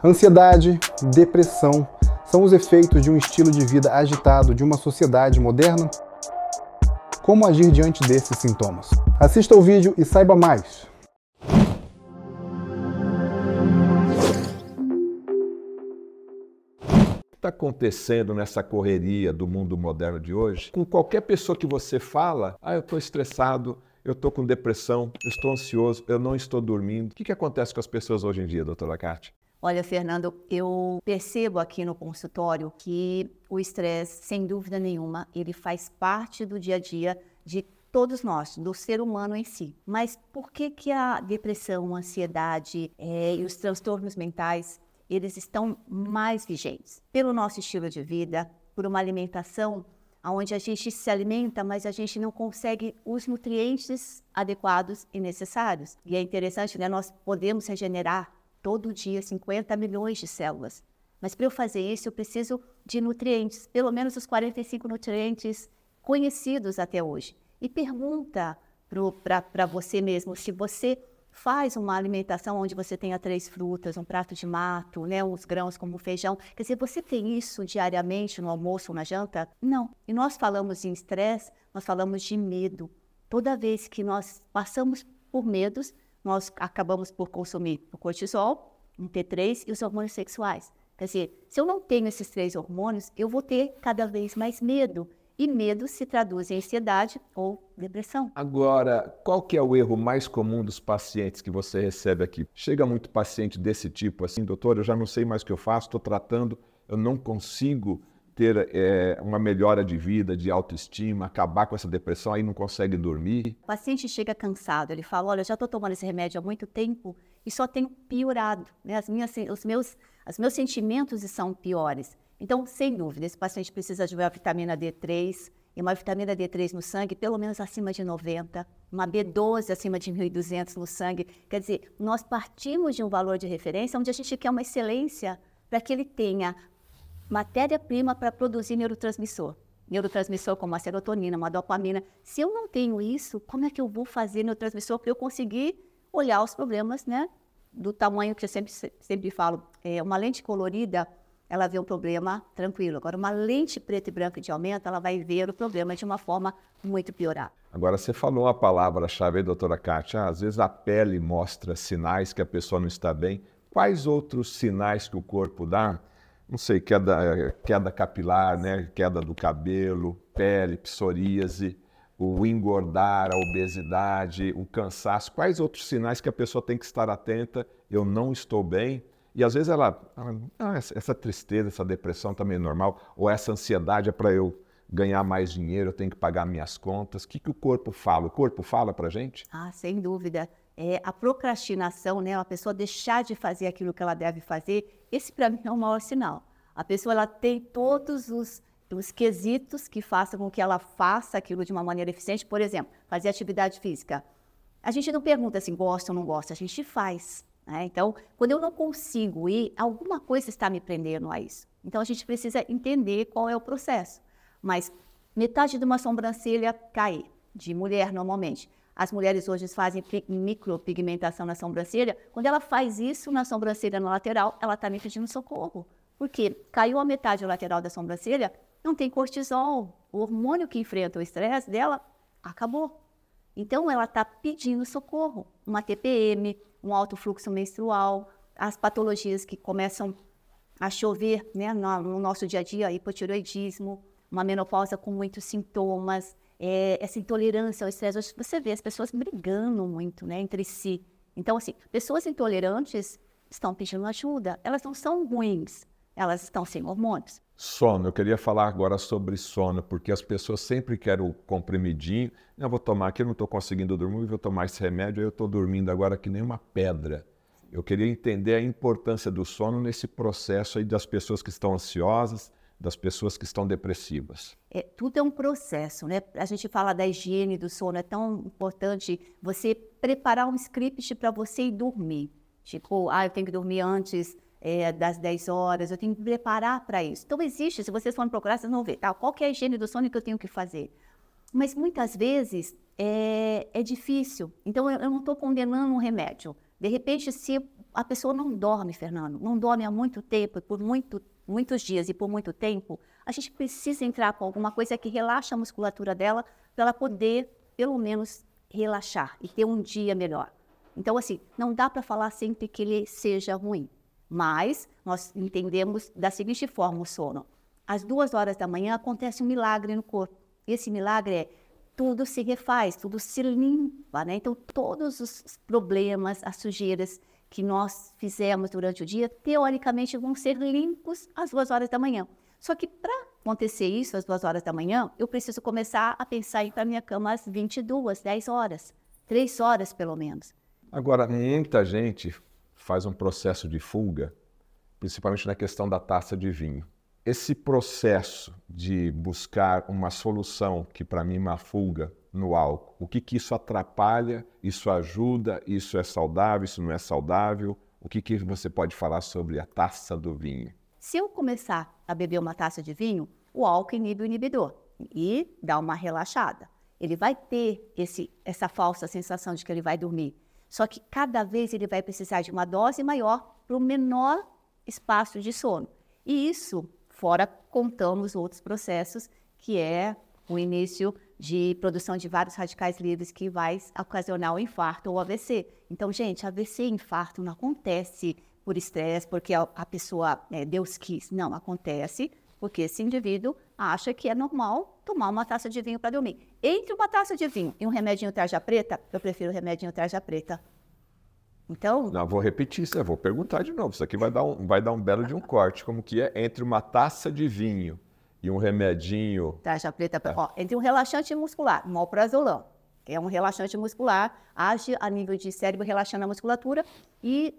Ansiedade, depressão, são os efeitos de um estilo de vida agitado de uma sociedade moderna? Como agir diante desses sintomas? Assista ao vídeo e saiba mais! O que está acontecendo nessa correria do mundo moderno de hoje? Com qualquer pessoa que você fala, eu estou estressado, eu estou com depressão, eu estou ansioso, eu não estou dormindo. O que acontece com as pessoas hoje em dia, doutora Kátia? Olha, Fernando, eu percebo aqui no consultório que o estresse, sem dúvida nenhuma, ele faz parte do dia a dia de todos nós, do ser humano em si. Mas por que a depressão, a ansiedade e os transtornos mentais, eles estão mais vigentes? Pelo nosso estilo de vida, por uma alimentação onde a gente se alimenta, mas a gente não consegue os nutrientes adequados e necessários. E é interessante, né? Nós podemos regenerar todo dia 50 milhões de células. Mas para eu fazer isso, eu preciso de nutrientes, pelo menos os 45 nutrientes conhecidos até hoje. E pergunta para você mesmo, se você faz uma alimentação onde você tenha 3 frutas, um prato de mato, né, uns grãos como feijão. Quer dizer, você tem isso diariamente no almoço ou na janta? Não. E nós falamos em estresse, nós falamos de medo. Toda vez que nós passamos por medos, nós acabamos por consumir o cortisol, um T3 e os hormônios sexuais. Quer dizer, se eu não tenho esses 3 hormônios, eu vou ter cada vez mais medo. E medo se traduz em ansiedade ou depressão. Agora, qual que é o erro mais comum dos pacientes que você recebe aqui? Chega muito paciente desse tipo, assim, doutor, eu já não sei mais o que eu faço, estou tratando, eu não consigo ter uma melhora de vida, de autoestima, acabar com essa depressão, aí não consegue dormir. O paciente chega cansado, ele fala, olha, eu já estou tomando esse remédio há muito tempo e só tenho piorado, né? Os meus sentimentos são piores. Então, sem dúvida, esse paciente precisa de uma vitamina D3, e uma vitamina D3 no sangue pelo menos acima de 90, uma B12 acima de 1.200 no sangue. Quer dizer, nós partimos de um valor de referência onde a gente quer uma excelência para que ele tenha matéria-prima para produzir neurotransmissor. Neurotransmissor como a serotonina, uma dopamina. Se eu não tenho isso, como é que eu vou fazer neurotransmissor para eu conseguir olhar os problemas, né? Do tamanho que eu sempre falo, uma lente colorida, ela vê um problema tranquilo. Agora, uma lente preta e branca de aumento, ela vai ver o problema de uma forma muito piorada. Agora, você falou uma palavra-chave aí, doutora Kátia, às vezes a pele mostra sinais que a pessoa não está bem. Quais outros sinais que o corpo dá? Não sei, queda capilar, né? Queda do cabelo, pele, psoríase, o engordar, a obesidade, o cansaço. Quais outros sinais que a pessoa tem que estar atenta? Eu não estou bem. E às vezes essa tristeza, essa depressão também é normal, ou essa ansiedade é para eu ganhar mais dinheiro, eu tenho que pagar minhas contas. O que o corpo fala? O corpo fala para a gente? Sem dúvida. A procrastinação, né? A pessoa deixar de fazer aquilo que ela deve fazer, esse para mim é o maior sinal. A pessoa ela tem todos os quesitos que façam com que ela faça aquilo de uma maneira eficiente. Por exemplo, fazer atividade física. A gente não pergunta se gosta ou não gosta, a gente faz. Então, quando eu não consigo ir, alguma coisa está me prendendo a isso. Então, a gente precisa entender qual é o processo. Mas metade de uma sobrancelha cair, de mulher normalmente. As mulheres hoje fazem micropigmentação na sobrancelha. Quando ela faz isso na sobrancelha na lateral, ela está me pedindo socorro. Por quê? Caiu a metade lateral da sobrancelha, não tem cortisol. O hormônio que enfrenta o estresse dela acabou. Então, ela está pedindo socorro. Uma TPM, um alto fluxo menstrual, as patologias que começam a chover, né, no nosso dia a dia, hipotireoidismo, uma menopausa com muitos sintomas, essa intolerância ao estresse. Você vê as pessoas brigando muito, né, entre si. Então, assim, pessoas intolerantes estão pedindo ajuda. Elas não são ruins, elas estão sem hormônios. Sono, eu queria falar agora sobre sono, porque as pessoas sempre querem o comprimidinho. Eu vou tomar aqui, eu não estou conseguindo dormir, vou tomar esse remédio, aí eu estou dormindo agora que nem uma pedra. Eu queria entender a importância do sono nesse processo aí das pessoas que estão ansiosas, das pessoas que estão depressivas. Tudo é um processo, né? A gente fala da higiene do sono, é tão importante você preparar um script para você ir dormir. Tipo, eu tenho que dormir antes das 10 horas, eu tenho que me preparar para isso. Então existe, se vocês forem procurar, vocês vão ver, qual que é a higiene do sono que eu tenho que fazer. Mas muitas vezes é difícil, então eu não estou condenando um remédio. De repente, se a pessoa não dorme, Fernando, não dorme há muito tempo, por muitos dias e por muito tempo, a gente precisa entrar com alguma coisa que relaxa a musculatura dela para ela poder, pelo menos, relaxar e ter um dia melhor. Então, assim, não dá para falar sempre que ele seja ruim, mas nós entendemos da seguinte forma o sono. Às 2 horas da manhã acontece um milagre no corpo. Esse milagre é tudo se refaz, tudo se limpa, né? Então, todos os problemas, as sujeiras que nós fizemos durante o dia, teoricamente vão ser limpos às 2 horas da manhã. Só que para acontecer isso às 2 horas da manhã, eu preciso começar a pensar em ir para a minha cama às 22, 10 horas, 3 horas pelo menos. Agora, muita gente faz um processo de fuga, principalmente na questão da taça de vinho. Esse processo de buscar uma solução, que para mim é uma fuga no álcool, o que isso atrapalha, isso ajuda, isso é saudável, isso não é saudável? O que você pode falar sobre a taça do vinho? Se eu começar a beber uma taça de vinho, o álcool inibe o inibidor e dá uma relaxada. Ele vai ter essa falsa sensação de que ele vai dormir. Só que cada vez ele vai precisar de uma dose maior para o menor espaço de sono. E isso, fora contamos outros processos, que é o início de produção de vários radicais livres que vai ocasionar o infarto ou AVC. Então, gente, AVC e infarto não acontece por estresse, porque a pessoa, Deus quis. Não, acontece porque esse indivíduo acha que é normal tomar uma taça de vinho para dormir. Entre uma taça de vinho e um remedinho tarja preta, eu prefiro o remedinho tarja preta. Então... Não, vou repetir isso, eu vou perguntar de novo. Isso aqui vai dar um belo de um corte. Como que é entre uma taça de vinho e um remedinho... Tarja preta, entre um relaxante muscular, um alprazolam, que é um relaxante muscular, age a nível de cérebro, relaxando a musculatura e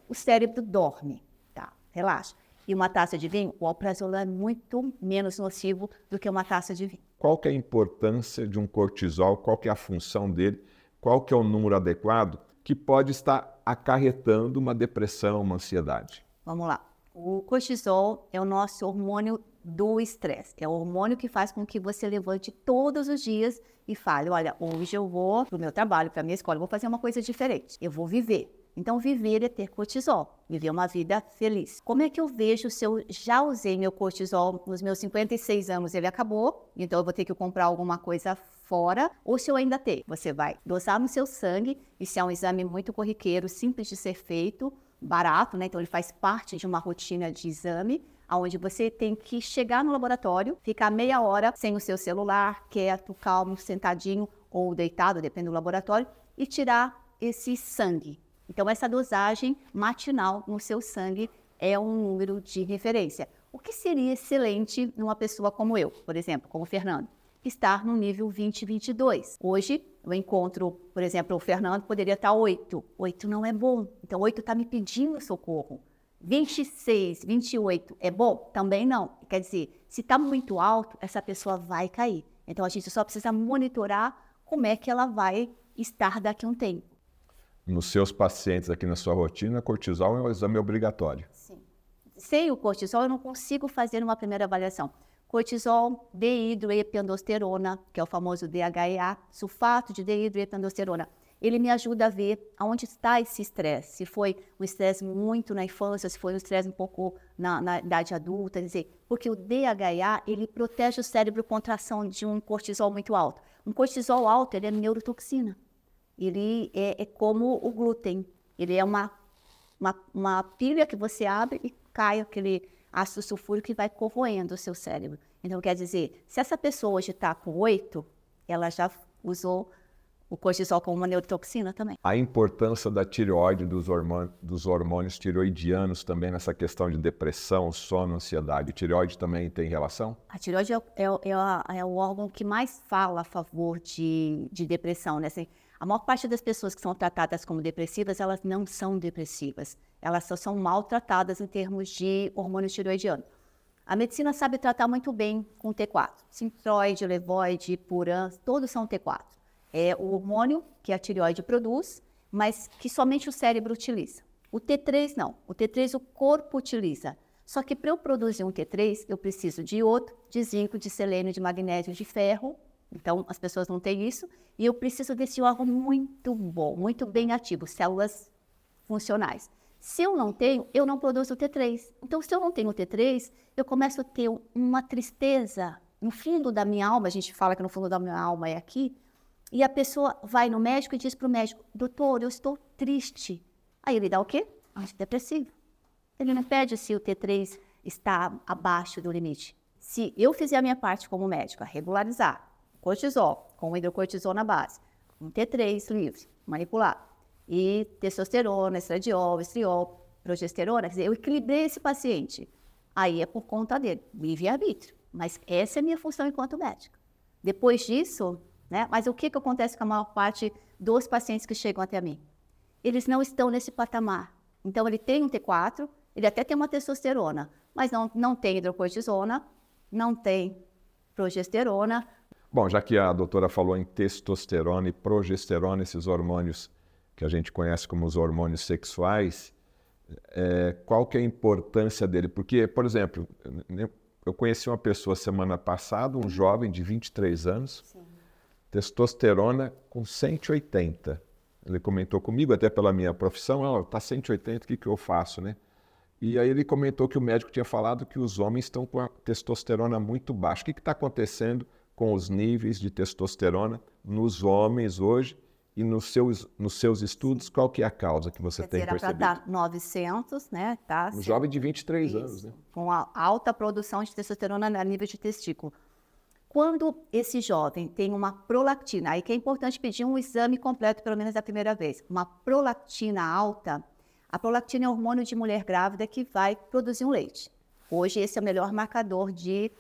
o cérebro dorme, tá? Relaxa. E uma taça de vinho, o alprazolam é muito menos nocivo do que uma taça de vinho. Qual que é a importância de um cortisol? Qual que é a função dele? Qual que é o número adequado que pode estar acarretando uma depressão, uma ansiedade? Vamos lá. O cortisol é o nosso hormônio do estresse. É o hormônio que faz com que você levante todos os dias e fale, olha, hoje eu vou para o meu trabalho, para a minha escola, eu vou fazer uma coisa diferente. Eu vou viver. Então, viver é ter cortisol, viver uma vida feliz. Como é que eu vejo se eu já usei meu cortisol nos meus 56 anos, ele acabou, então eu vou ter que comprar alguma coisa fora, ou se eu ainda tenho? Você vai dosar no seu sangue, isso é um exame muito corriqueiro, simples de ser feito, barato, né? Então ele faz parte de uma rotina de exame, onde você tem que chegar no laboratório, ficar meia hora sem o seu celular, quieto, calmo, sentadinho ou deitado, depende do laboratório, e tirar esse sangue. Então, essa dosagem matinal no seu sangue é um número de referência. O que seria excelente numa pessoa como eu, por exemplo, como o Fernando? Estar no nível 20, 22. Hoje, eu encontro, por exemplo, o Fernando poderia estar 8. 8 não é bom. Então, 8 está me pedindo socorro. 26, 28 é bom? Também não. Quer dizer, se está muito alto, essa pessoa vai cair. Então, a gente só precisa monitorar como é que ela vai estar daqui a um tempo. Nos seus pacientes aqui na sua rotina, cortisol é um exame obrigatório. Sim. Sem o cortisol, eu não consigo fazer uma primeira avaliação. Cortisol, dehidroepiandrosterona, que é o famoso DHEA, sulfato de dehidroepiandrosterona. Ele me ajuda a ver aonde está esse estresse. Se foi um estresse muito na infância, se foi um estresse um pouco na idade adulta, quer dizer, porque o DHEA, ele protege o cérebro contra a ação de um cortisol muito alto. Um cortisol alto, ele é neurotoxina. Ele é como o glúten. Ele é uma pilha que você abre e cai aquele ácido sulfúrico que vai corroendo o seu cérebro. Então, quer dizer, se essa pessoa hoje está com 8, ela já usou o cortisol como uma neurotoxina também. A importância da tireoide, dos hormônios tireoidianos também nessa questão de depressão, sono, ansiedade. A tireoide também tem relação? A tireoide é o órgão que mais fala a favor de depressão, né? Assim, a maior parte das pessoas que são tratadas como depressivas, elas não são depressivas. Elas só são maltratadas em termos de hormônio tireoidiano. A medicina sabe tratar muito bem com T4. Sintroide, levoide, puran, todos são T4. É o hormônio que a tireoide produz, mas que somente o cérebro utiliza. O T3 não. O T3 o corpo utiliza. Só que para eu produzir um T3, eu preciso de iodo, de zinco, de selênio, de magnésio, de ferro. Então, as pessoas não têm isso. E eu preciso desse órgão muito bom, muito bem ativo, células funcionais. Se eu não tenho, eu não produzo o T3. Então, se eu não tenho o T3, eu começo a ter uma tristeza no fundo da minha alma, a gente fala que no fundo da minha alma é aqui, e a pessoa vai no médico e diz para o médico, doutor, eu estou triste. Aí ele dá o quê? Antidepressivo. Ele não pede se o T3 está abaixo do limite. Se eu fizer a minha parte como médico, a regularizar cortisol, com hidrocortisona na base, um T3 livre, manipular, e testosterona, estradiol, estriol, progesterona, quer dizer, eu equilibrei esse paciente. Aí é por conta dele, livre-arbítrio. Mas essa é a minha função enquanto médica. Depois disso, né, mas o que acontece com a maior parte dos pacientes que chegam até mim? Eles não estão nesse patamar. Então, ele tem um T4, ele até tem uma testosterona, mas não tem hidrocortisona, não tem progesterona. Bom, já que a doutora falou em testosterona e progesterona, esses hormônios que a gente conhece como os hormônios sexuais, qual que é a importância dele? Porque, por exemplo, eu conheci uma pessoa semana passada, um jovem de 23 anos, sim, testosterona com 180. Ele comentou comigo, até pela minha profissão, está 180, o que eu faço, né? E aí ele comentou que o médico tinha falado que os homens estão com a testosterona muito baixa. O que está acontecendo com os níveis de testosterona nos homens hoje e nos seus estudos? Qual que é a causa que você tem percebido? Era para dar 900, né? Tá, um jovem de 23 anos, né? Com a alta produção de testosterona a nível de testículo. Quando esse jovem tem uma prolactina, aí que é importante pedir um exame completo, pelo menos a primeira vez, uma prolactina alta, a prolactina é um hormônio de mulher grávida que vai produzir um leite. Hoje esse é o melhor marcador de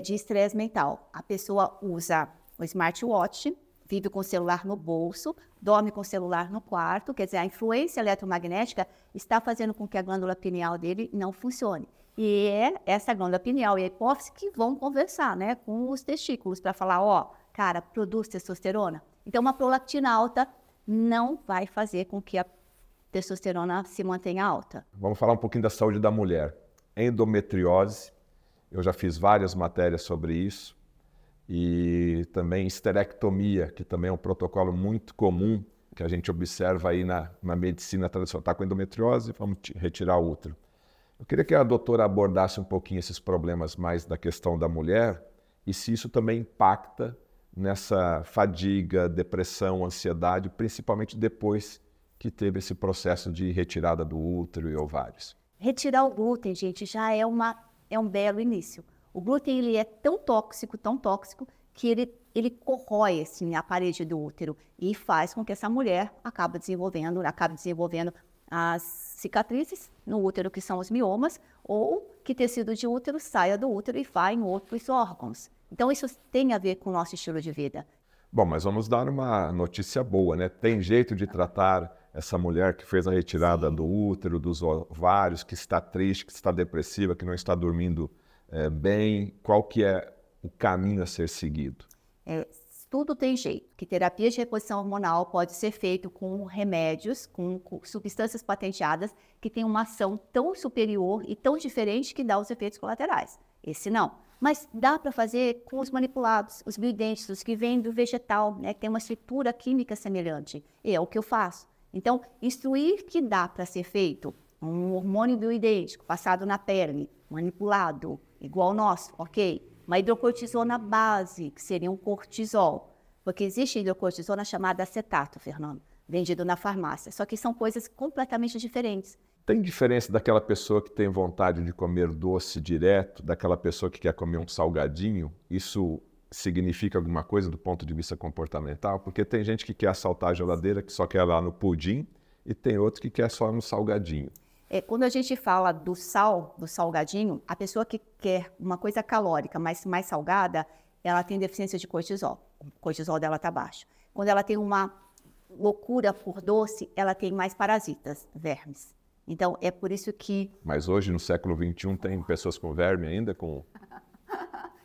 estresse mental. A pessoa usa o smartwatch, vive com o celular no bolso, dorme com o celular no quarto, quer dizer, a influência eletromagnética está fazendo com que a glândula pineal dele não funcione. E é essa glândula pineal e a hipófise que vão conversar, né, com os testículos para falar, cara, produz testosterona. Então, uma prolactina alta não vai fazer com que a testosterona se mantenha alta. Vamos falar um pouquinho da saúde da mulher. Endometriose, eu já fiz várias matérias sobre isso. E também esterectomia, que também é um protocolo muito comum que a gente observa aí na medicina tradicional. Está com endometriose, vamos retirar o útero. Eu queria que a doutora abordasse um pouquinho esses problemas mais da questão da mulher e se isso também impacta nessa fadiga, depressão, ansiedade, principalmente depois que teve esse processo de retirada do útero e ovários. Retirar o glúten, gente, já é um belo início. O glúten ele é tão tóxico, que ele corrói assim, a parede do útero e faz com que essa mulher acabe desenvolvendo as cicatrizes no útero, que são os miomas, ou que tecido de útero saia do útero e vá em outros órgãos. Então, isso tem a ver com o nosso estilo de vida. Bom, mas vamos dar uma notícia boa, né? Tem jeito de tratar essa mulher que fez a retirada do útero, dos ovários, que está triste, que está depressiva, que não está dormindo bem. Qual que é o caminho a ser seguido? Tudo tem jeito. Que terapia de reposição hormonal pode ser feito com remédios, com substâncias patenteadas que têm uma ação tão superior e tão diferente que dá os efeitos colaterais. Esse não. Mas dá para fazer com os manipulados, os bioidênticos, que vêm do vegetal, né, que tem uma estrutura química semelhante. E é o que eu faço. Então, instruir que dá para ser feito um hormônio bioidêntico passado na pele, manipulado, igual ao nosso, ok? Uma hidrocortisona base, que seria um cortisol. Porque existe hidrocortisona chamada acetato, Fernando, vendido na farmácia. Só que são coisas completamente diferentes. Tem diferença daquela pessoa que tem vontade de comer doce direto, daquela pessoa que quer comer um salgadinho? Isso significa alguma coisa do ponto de vista comportamental? Porque tem gente que quer assaltar a geladeira, que só quer lá no pudim, e tem outro que quer só no salgadinho. Quando a gente fala do salgadinho, a pessoa que quer uma coisa calórica, mas mais salgada, ela tem deficiência de cortisol. O cortisol dela está baixo. Quando ela tem uma loucura por doce, ela tem mais parasitas, vermes. Então, é por isso que... Mas hoje, no século XXI, tem pessoas com verme ainda?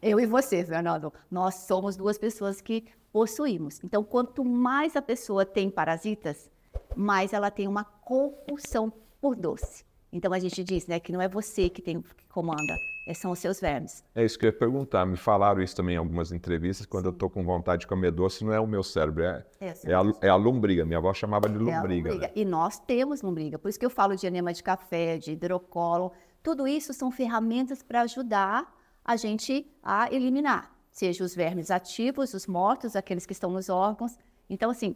Eu e você, Fernando. Nós somos duas pessoas que possuímos. Então, quanto mais a pessoa tem parasitas, mais ela tem uma compulsão por doce. Então a gente diz, né, que não é você que comanda, são os seus vermes. É isso que eu ia perguntar. Me falaram isso também em algumas entrevistas. Quando eu estou com vontade de comer doce, não é o meu cérebro, é a lombriga. Minha avó chamava de lombriga. Né? E nós temos lombriga. Por isso que eu falo de enema de café, de hidrocolo. Tudo isso são ferramentas para ajudar a gente a eliminar. Seja os vermes ativos, os mortos, aqueles que estão nos órgãos. Então, assim,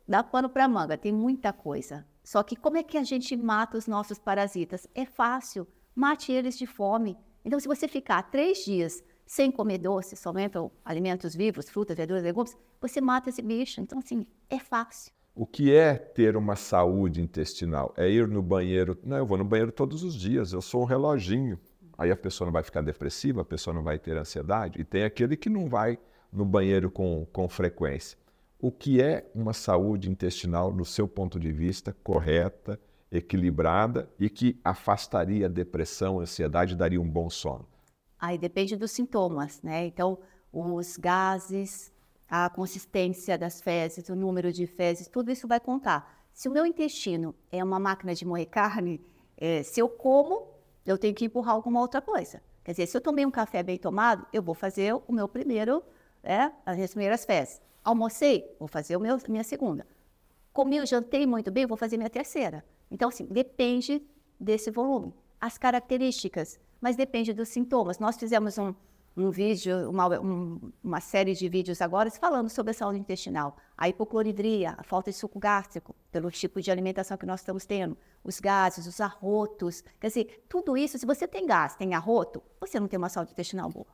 dá pano para manga, tem muita coisa. Só que como é que a gente mata os nossos parasitas? É fácil, mate eles de fome. Então, se você ficar 3 dias sem comer doce, somente alimentos vivos, frutas, verduras, legumes, você mata esse bicho. Então, assim, é fácil. O que é ter uma saúde intestinal? É ir no banheiro? Não, eu vou no banheiro todos os dias, eu sou um reloginho. Aí a pessoa não vai ficar depressiva, a pessoa não vai ter ansiedade. E tem aquele que não vai no banheiro com frequência. O que é uma saúde intestinal, no seu ponto de vista, correta, equilibrada e que afastaria a depressão, a ansiedade e daria um bom sono? Aí depende dos sintomas, né? Então, os gases, a consistência das fezes, o número de fezes, tudo isso vai contar. Se o meu intestino é uma máquina de moer carne, se eu como, eu tenho que empurrar alguma outra coisa. Quer dizer, se eu tomei um café bem tomado, eu vou fazer o meu primeiro, as primeiras fezes. Almocei, vou fazer minha segunda. Comi, jantei muito bem, vou fazer minha terceira. Então, assim, depende desse volume. As características, mas depende dos sintomas. Nós fizemos um vídeo, uma série de vídeos agora falando sobre a saúde intestinal. A hipocloridria, a falta de suco gástrico, pelo tipo de alimentação que nós estamos tendo, os gases, os arrotos. Quer dizer, tudo isso, se você tem gás, tem arroto, você não tem uma saúde intestinal boa.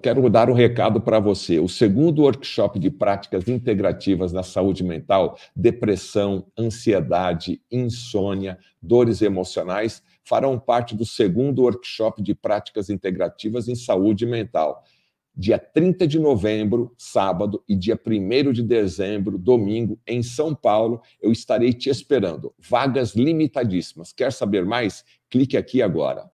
Quero dar um recado para você. O segundo workshop de práticas integrativas na saúde mental, depressão, ansiedade, insônia, dores emocionais, farão parte do segundo workshop de práticas integrativas em saúde mental. Dia 30 de novembro, sábado, e dia 1º de dezembro, domingo, em São Paulo, eu estarei te esperando. Vagas limitadíssimas. Quer saber mais? Clique aqui agora.